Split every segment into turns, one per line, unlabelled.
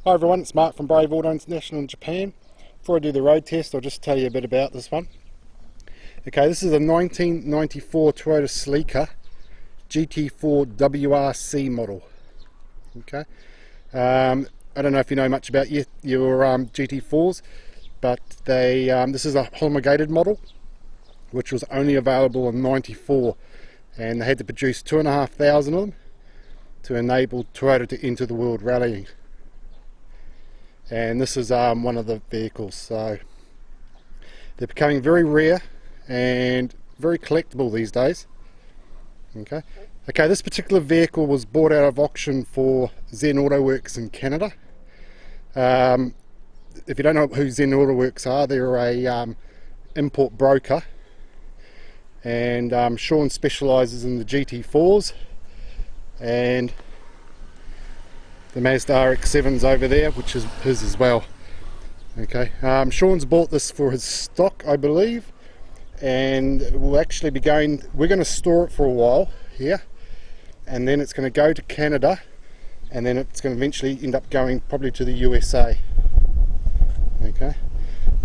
Hi everyone, it's Mark from Brave Auto International in Japan. Before I do the road test, I'll just tell you a bit about this one. Okay, this is a 1994 Toyota Celica GT4 WRC model. Okay, I don't know if you know much about your GT4s, but this is a homologated model, which was only available in '94, and they had to produce 2,500 of them to enable Toyota to enter the world rallying. And this is one of the vehicles, so they're becoming very rare and very collectible these days. Okay, this particular vehicle was bought out of auction for Zen Auto Works in Canada. If you don't know who Zen Auto Works are, they're a import broker, and Sean specialises in the GT4s and the Mazda RX-7s over there, which is his as well. Okay, Sean's bought this for his stock, I believe, and we're going to store it for a while here, and then it's going to go to Canada, and then it's going to eventually end up going probably to the USA. Okay,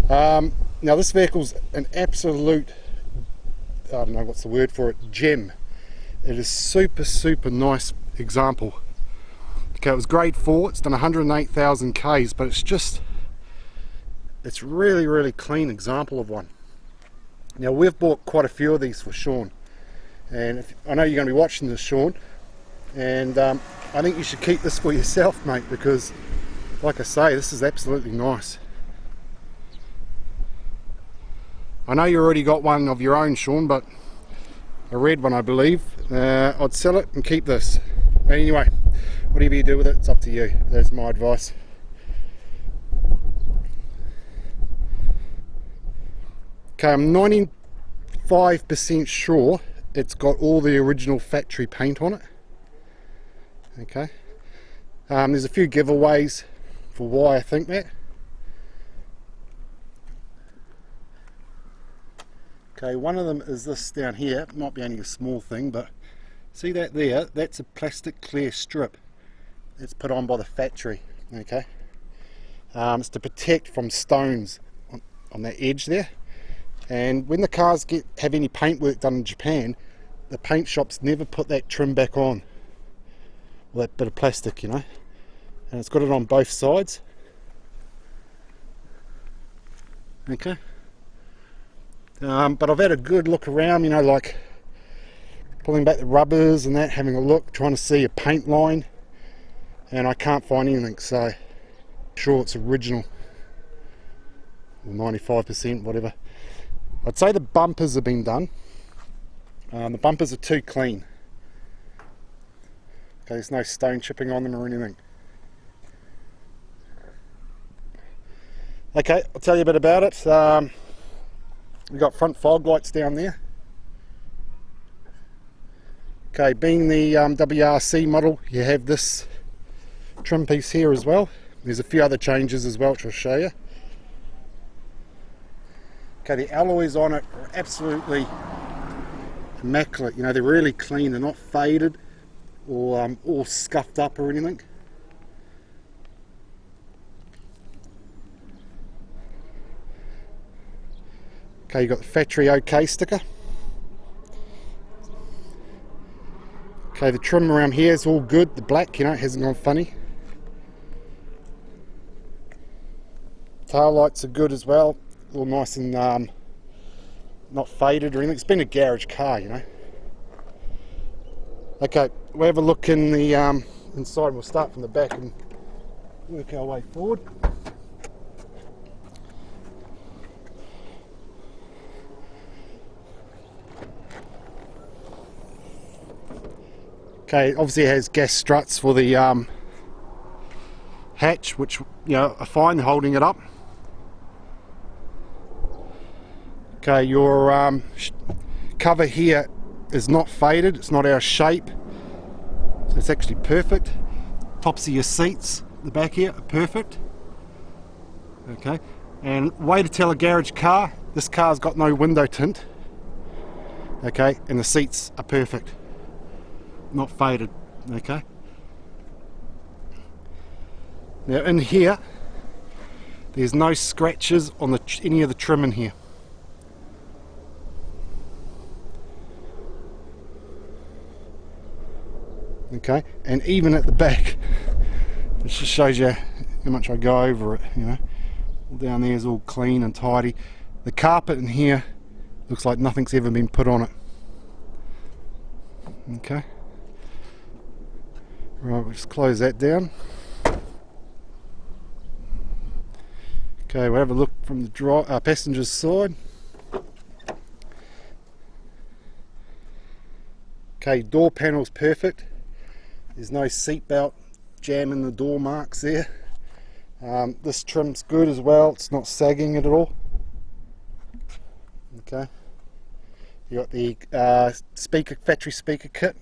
now this vehicle's an absolute, I don't know what's the word for it, gem. It is super nice example. Okay, it was grade 4, it's done 108,000 Ks, but it's really clean example of one. Now we've bought quite a few of these for Sean, and I know you're going to be watching this, Sean, and I think you should keep this for yourself, mate, because like I say, this is absolutely nice. I know you already got one of your own, Sean, but a red one I believe. I'd sell it and keep this. But anyway, whatever you do with it, it's up to you. That's my advice. Okay, I'm 95% sure it's got all the original factory paint on it. Okay, there's a few giveaways for why I think that. Okay, one of them is this down here. It might be only a small thing, but see that there? That's a plastic clear strip that's put on by the factory. Okay, it's to protect from stones on that edge there. And when the cars have any paint work done in Japan, the paint shops never put that trim back on, or that bit of plastic, you know. And it's got it on both sides. Okay. But I've had a good look around, you know, like pulling back the rubbers and that, having a look, trying to see a paint line, and I can't find anything, so sure it's original, 95%, whatever. I'd say the bumpers have been done. The bumpers are too clean. Okay, there's no stone chipping on them or anything. Okay, I'll tell you a bit about it. We've got front fog lights down there. Okay, being the WRC model, you have this trim piece here as well. There's a few other changes as well, which I'll show you. Okay, the alloys on it are absolutely immaculate. You know, they're really clean. They're not faded or all scuffed up or anything. Okay, you've got the factory OK sticker. Okay, the trim around here is all good. The black, you know, it hasn't gone funny. Tail lights are good as well. All nice and not faded or anything. It's been a garage car, you know. Okay, we'll have a look in the inside. We'll start from the back and work our way forward. Okay, obviously it has gas struts for the hatch, which, you know, are fine holding it up. Okay, your cover here is not faded, it's not our shape, so it's actually perfect. Tops of your seats, the back here, are perfect. Okay, and way to tell a garage car, this car's got no window tint. Okay, and the seats are perfect, not faded. Okay, Now in here, there's no scratches on any of the trim in here. Okay, and even at the back, it just shows you how much I go over it, you know. All down there is all clean and tidy. The carpet in here looks like nothing's ever been put on it. Okay. Right, we'll just close that down. Okay, we'll have a look from the passenger's side. Okay, door panel's perfect. There's no seatbelt jamming the door marks there. This trim's good as well. It's not sagging at all. Okay. You got the factory speaker kit.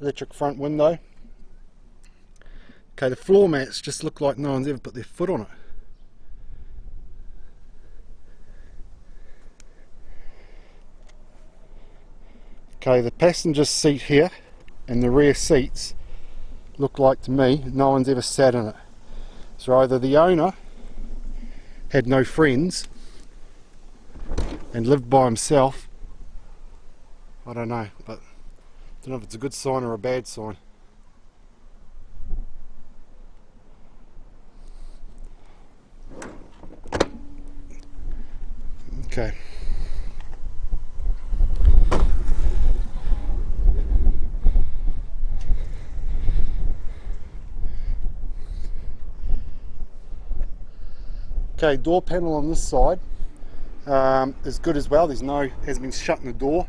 Electric front window. Okay, the floor mats just look like no one's ever put their foot on it. Okay, the passenger seat here and the rear seats look like, to me, no one's ever sat in it. So either the owner had no friends and lived by himself, I don't know, but I don't know if it's a good sign or a bad sign. Okay. Okay, door panel on this side is good as well. Hasn't been shutting the door.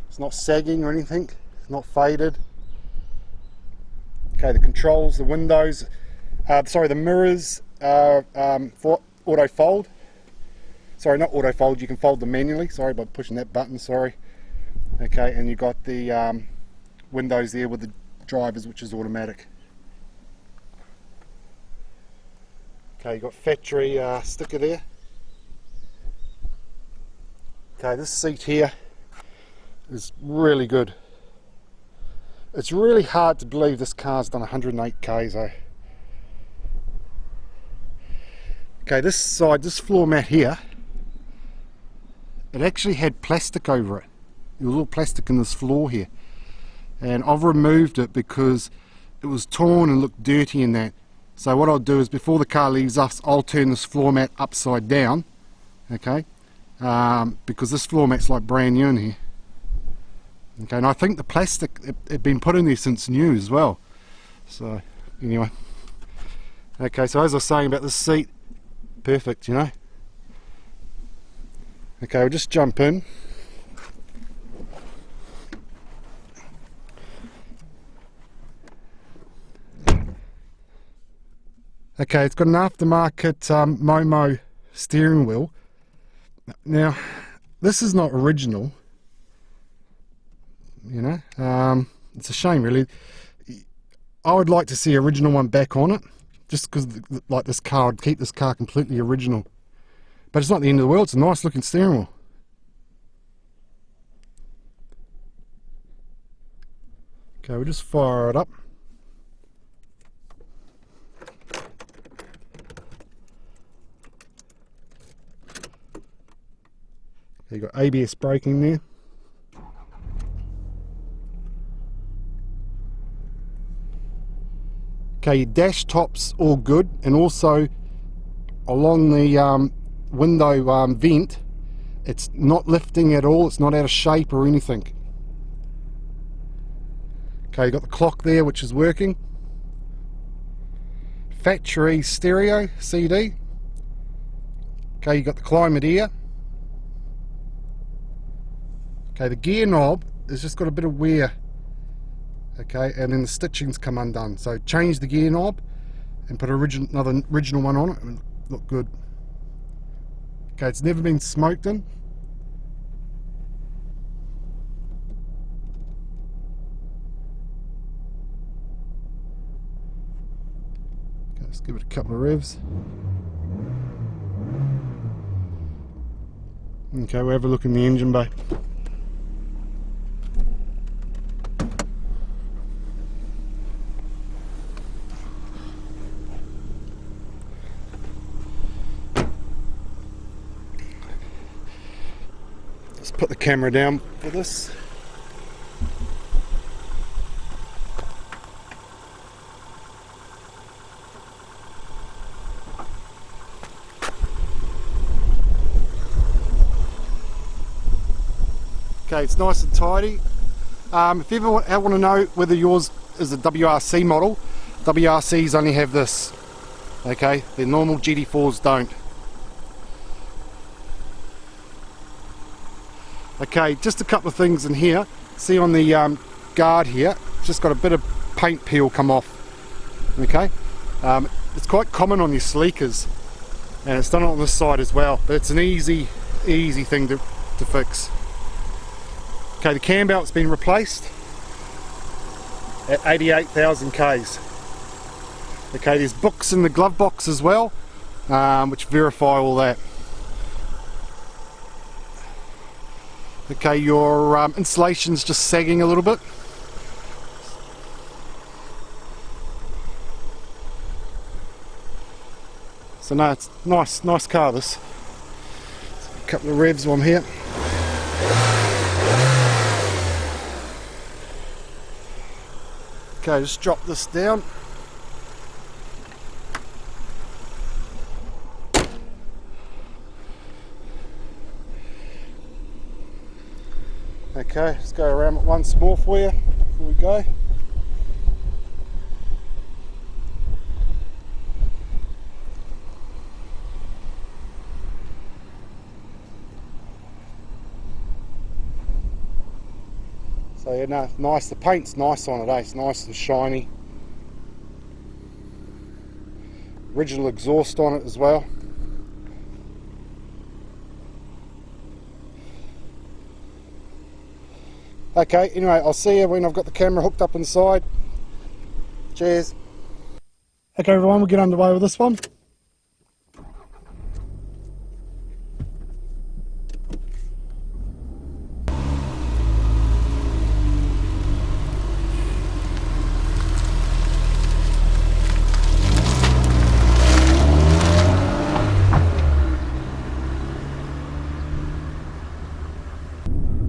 It's not sagging or anything. It's not faded. Okay, the controls, the windows, the mirrors are for auto fold. Sorry, not auto fold. You can fold them manually. Sorry, by pushing that button. Sorry. Okay, and you got the windows there with the drivers, which is automatic. Okay, you got factory sticker there. Okay, this seat here is really good. It's really hard to believe this car's done 108 k's though. Okay, this side, this floor mat here, it actually had plastic over it. There was all plastic in this floor here, and I've removed it because it was torn and looked dirty in that. So what I'll do is, before the car leaves us, I'll turn this floor mat upside down, okay, because this floor mat's like brand new in here. Okay, and I think the plastic had been put in there since new as well. So anyway, okay, so as I was saying about this seat, perfect, you know. Okay, we'll just jump in. Okay, it's got an aftermarket Momo steering wheel. Now, this is not original, you know. It's a shame, really. I would like to see an original one back on it, just because, like, this car, I'd keep this car completely original. But it's not the end of the world. It's a nice looking steering wheel. Okay, we'll just fire it up. You've got ABS braking there. Okay, your dash top's all good, and also along the window vent, it's not lifting at all, it's not out of shape or anything. Okay, you've got the clock there, which is working. Factory stereo CD. Okay, you've got the climate air. Okay, the gear knob has just got a bit of wear. Okay, and then the stitching's come undone. So change the gear knob and put another original one on it and look good. Okay, it's never been smoked in. Okay, let's give it a couple of revs. Okay, we'll have a look in the engine bay. Let's put the camera down for this. Okay, it's nice and tidy. If you ever want to know whether yours is a WRC model, WRCs only have this. Okay, the normal GT4s don't. Okay, just a couple of things in here. See on the guard here, just got a bit of paint peel come off. Okay, it's quite common on your Celicas, and it's done on this side as well, but it's an easy thing to fix. Okay, the cam belt's been replaced at 88,000 Ks. Okay, there's books in the glove box as well, which verify all that. Okay, your insulation's just sagging a little bit. So no, it's nice car this. A couple of revs while I'm here. Okay, just drop this down. Okay, let's go around it once more for you before we go. So yeah, no, nice. The paint's nice on it, eh? It's nice and shiny. Original exhaust on it as well. Okay, anyway, I'll see you when I've got the camera hooked up inside. Cheers. Okay everyone, we'll get underway with this one.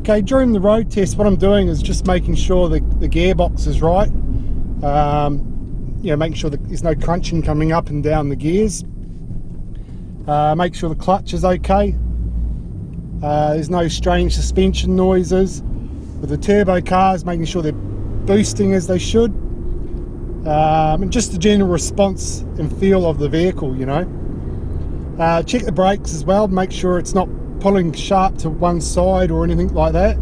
Okay, during the road test, what I'm doing is just making sure the gearbox is right. You know, making sure that there's no crunching coming up and down the gears. Make sure the clutch is okay. There's no strange suspension noises. With the turbo cars, making sure they're boosting as they should. And just the general response and feel of the vehicle, you know. Check the brakes as well, make sure it's not pulling sharp to one side or anything like that,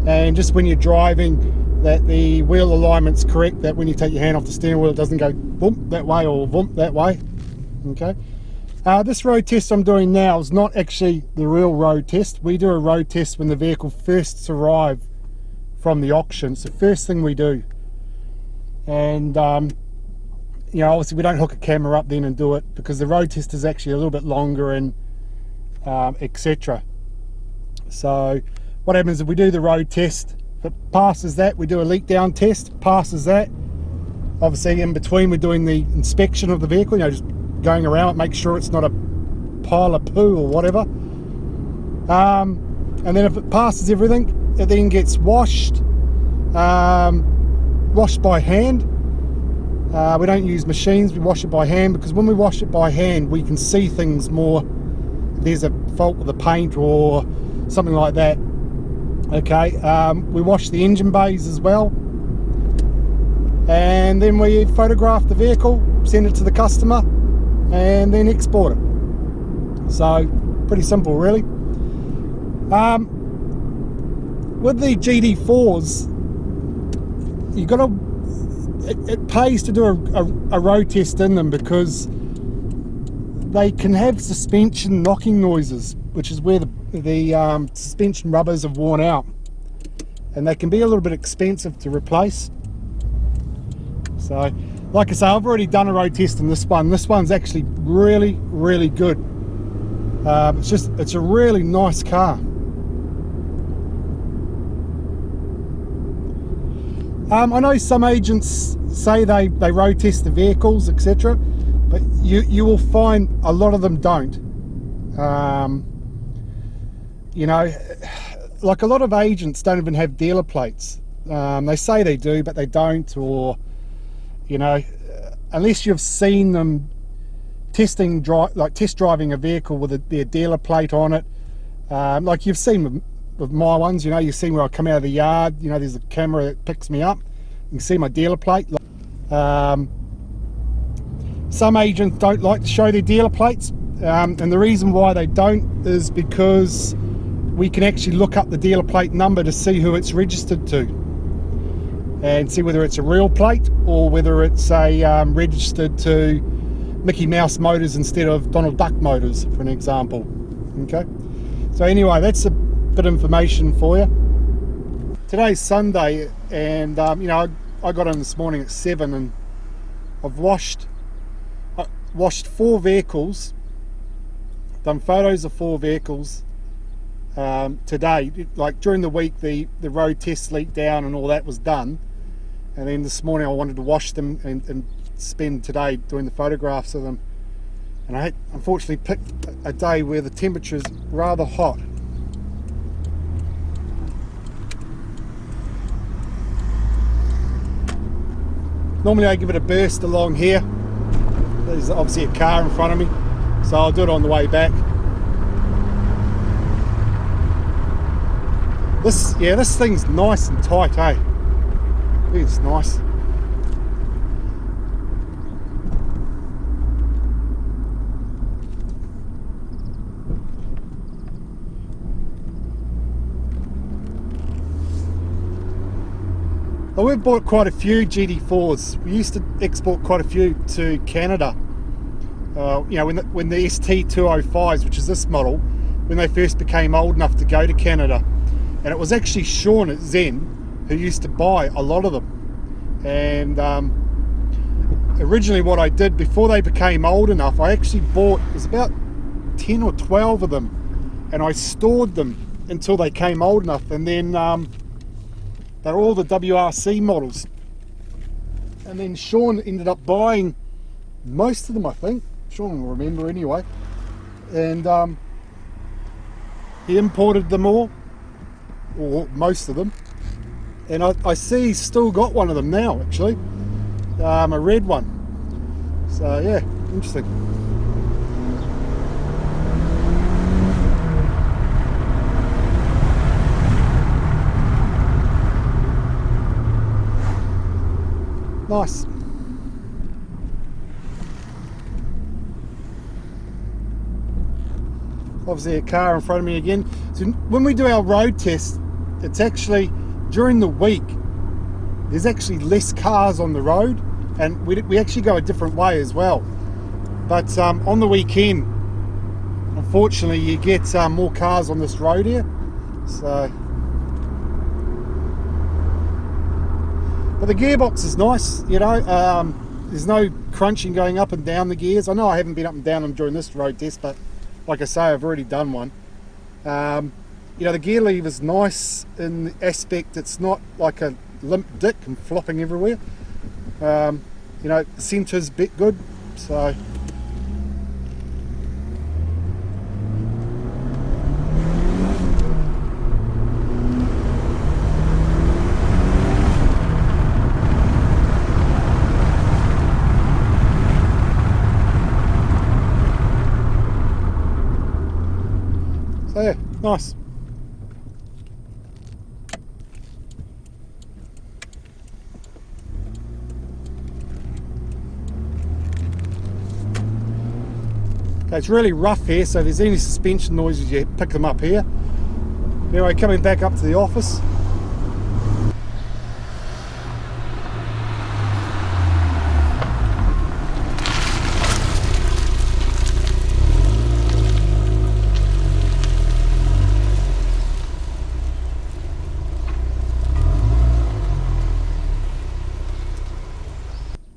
and just when you're driving that the wheel alignment's correct, that when you take your hand off the steering wheel it doesn't go boom that way or boom that way. Okay, this road test I'm doing now is not actually the real road test. We do a road test when the vehicle first arrives from the auction. It's the first thing we do, and you know, obviously we don't hook a camera up then and do it, because the road test is actually a little bit longer and etc. So what happens is we do the road test. If it passes that, we do a leak down test. Passes that, obviously in between we're doing the inspection of the vehicle, you know, just going around it, make sure it's not a pile of poo or whatever. And then if it passes everything, it then gets washed by hand. We don't use machines, we wash it by hand, because when we wash it by hand we can see things more. There's a fault with the paint or something like that. Okay, we wash the engine bays as well, and then we photograph the vehicle, send it to the customer, and then export it. So pretty simple really. With the GT4s, you got to, it pays to do a road test in them, because they can have suspension knocking noises, which is where the suspension rubbers have worn out, and they can be a little bit expensive to replace. So like I say, I've already done a road test in this one. This one's actually really good. It's a really nice car. I know some agents say they road test the vehicles, etc., but you will find a lot of them don't. You know, like a lot of agents don't even have dealer plates. They say they do, but they don't, or you know, unless you've seen them test driving a vehicle with their dealer plate on it, like you've seen with my ones. You know, you've seen where I come out of the yard, you know, there's a camera that picks me up, you can see my dealer plate. Some agents don't like to show their dealer plates, and the reason why they don't is because we can actually look up the dealer plate number to see who it's registered to, and see whether it's a real plate or whether it's a registered to Mickey Mouse Motors instead of Donald Duck Motors, for an example. Okay, so anyway, that's a bit of information for you. Today's Sunday, and you know, I got in this morning at 7, and I've washed 4 vehicles, done photos of 4 vehicles today. Like during the week, the road tests leaked down and all that was done, and then this morning I wanted to wash them and spend today doing the photographs of them. And I unfortunately picked a day where the temperature is rather hot. Normally I give it a burst along here. There's obviously a car in front of me, so I'll do it on the way back. This thing's nice and tight, eh? I think it's nice. Well, we've bought quite a few GT4s. We used to export quite a few to Canada. You know, when the ST205s, which is this model, when they first became old enough to go to Canada. And it was actually Sean at Zen who used to buy a lot of them. And originally what I did, before they became old enough, I actually bought, it was about 10 or 12 of them, and I stored them until they came old enough, and then they're all the WRC models. And then Sean ended up buying most of them, I think. Sean will remember anyway. And he imported them all, or most of them. And I see he's still got one of them now, actually. A red one. So yeah, interesting. Nice. Obviously a car in front of me again. So when we do our road test, it's actually during the week, there's actually less cars on the road, and we actually go a different way as well. But on the weekend, unfortunately, you get more cars on this road here. So, but the gearbox is nice, you know. There's no crunching going up and down the gears. I know I haven't been up and down them during this road test, but like I say, I've already done one. You know, the gear lever's nice in the aspect it's not like a limp dick and flopping everywhere. You know, the centre's a bit good, so. So yeah, nice. Okay, it's really rough here, so if there's any suspension noises, you pick them up here. Anyway, coming back up to the office.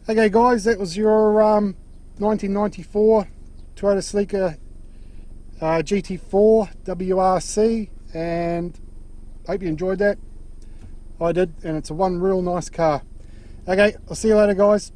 Okay guys, that was your 1994 Toyota Celica GT4 WRC, and I hope you enjoyed that. I did, and it's a one real nice car. Okay, I'll see you later guys.